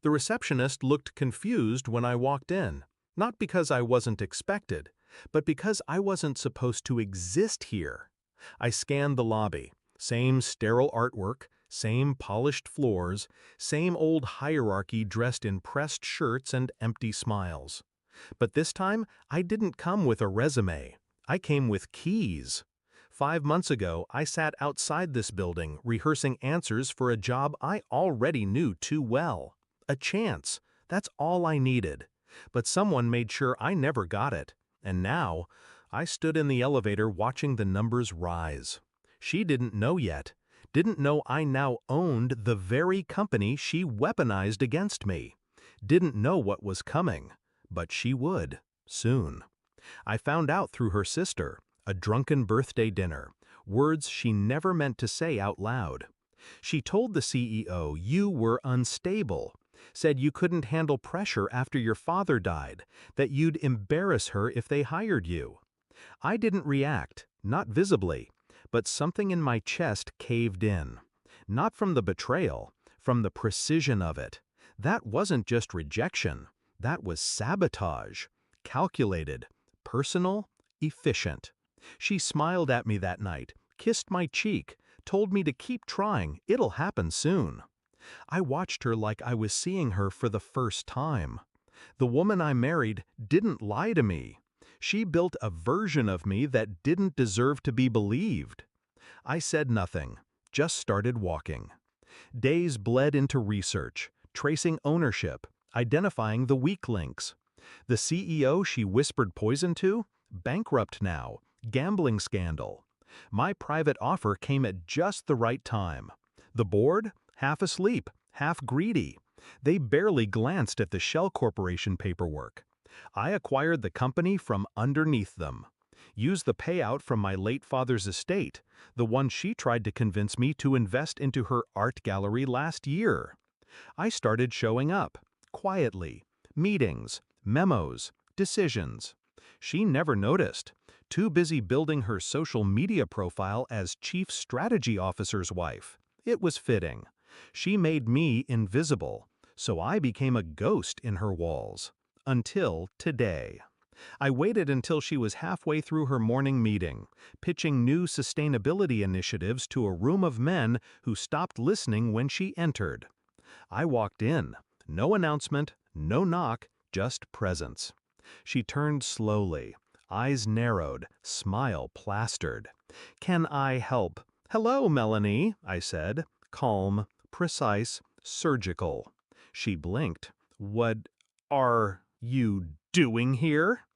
The receptionist looked confused when I walked in, not because I wasn't expected, but because I wasn't supposed to exist here. I scanned the lobby. Same sterile artwork, same polished floors, same old hierarchy dressed in pressed shirts and empty smiles. But this time, I didn't come with a resume. I came with keys. 5 months ago, I sat outside this building rehearsing answers for a job I already knew too well. A chance. That's all I needed. But someone made sure I never got it. And now, I stood in the elevator watching the numbers rise. She didn't know yet. Didn't know I now owned the very company she weaponized against me. Didn't know what was coming. But she would. Soon. I found out through her sister. A drunken birthday dinner. Words she never meant to say out loud. She told the CEO you were unstable. Said you couldn't handle pressure after your father died, that you'd embarrass her if they hired you. I didn't react, not visibly, but something in my chest caved in. Not from the betrayal, from the precision of it. That wasn't just rejection, that was sabotage. Calculated, personal, efficient. She smiled at me that night, kissed my cheek, told me to keep trying, it'll happen soon. I watched her like I was seeing her for the first time. The woman I married didn't lie to me. She built a version of me that didn't deserve to be believed. I said nothing, just started walking. Days bled into research, tracing ownership, identifying the weak links. The CEO she whispered poison to? Bankrupt now, gambling scandal. My private offer came at just the right time. The board? Half asleep, half greedy. They barely glanced at the Shell Corporation paperwork. I acquired the company from underneath them. Used the payout from my late father's estate, the one she tried to convince me to invest into her art gallery last year. I started showing up, quietly. Meetings, memos, decisions. She never noticed. Too busy building her social media profile as Chief Strategy Officer's wife. It was fitting. She made me invisible, so I became a ghost in her walls. Until today. I waited until she was halfway through her morning meeting, pitching new sustainability initiatives to a room of men who stopped listening when she entered. I walked in. No announcement, no knock, just presence. She turned slowly, eyes narrowed, smile plastered. "Can I help?" "Hello, Melanie," I said, calm, precise, surgical. She blinked. "What are you doing here?"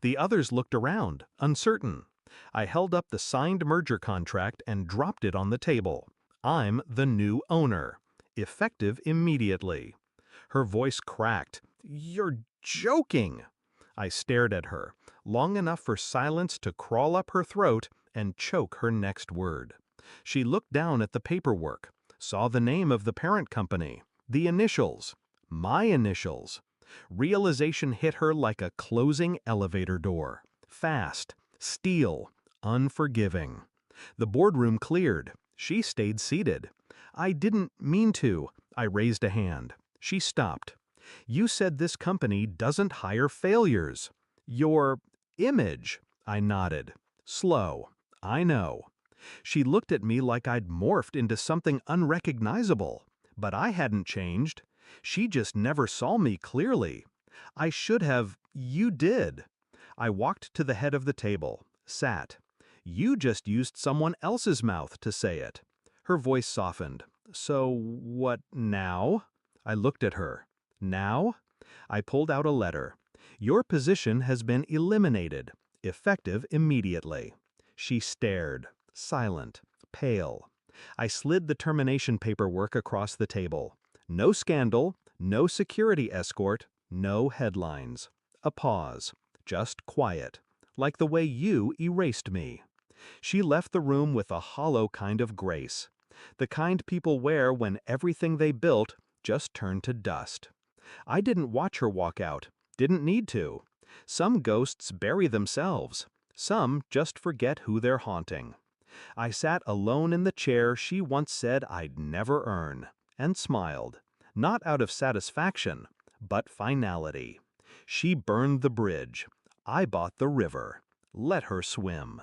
The others looked around, uncertain. I held up the signed merger contract and dropped it on the table. I'm the new owner. Effective immediately. Her voice cracked. "You're joking!" I stared at her, long enough for silence to crawl up her throat and choke her next word. She looked down at the paperwork, saw the name of the parent company, the initials, my initials. Realization hit her like a closing elevator door. Fast, steel, unforgiving. The boardroom cleared. She stayed seated. "I didn't mean to." I raised a hand. She stopped. "You said this company doesn't hire failures." "Your image." I nodded. Slow. I know. She looked at me like I'd morphed into something unrecognizable. But I hadn't changed. She just never saw me clearly. I should have. You did. I walked to the head of the table, sat. You just used someone else's mouth to say it. Her voice softened. "So what now?" I looked at her. "Now?" I pulled out a letter. "Your position has been eliminated. Effective immediately." She stared, silent, pale. I slid the termination paperwork across the table. No scandal, no security escort, no headlines. A pause. Just quiet. Like the way you erased me. She left the room with a hollow kind of grace. The kind people wear when everything they built just turned to dust. I didn't watch her walk out. Didn't need to. Some ghosts bury themselves. Some just forget who they're haunting. I sat alone in the chair she once said I'd never earn, and smiled. not out of satisfaction, but finality. She burned the bridge. I bought the river. Let her swim.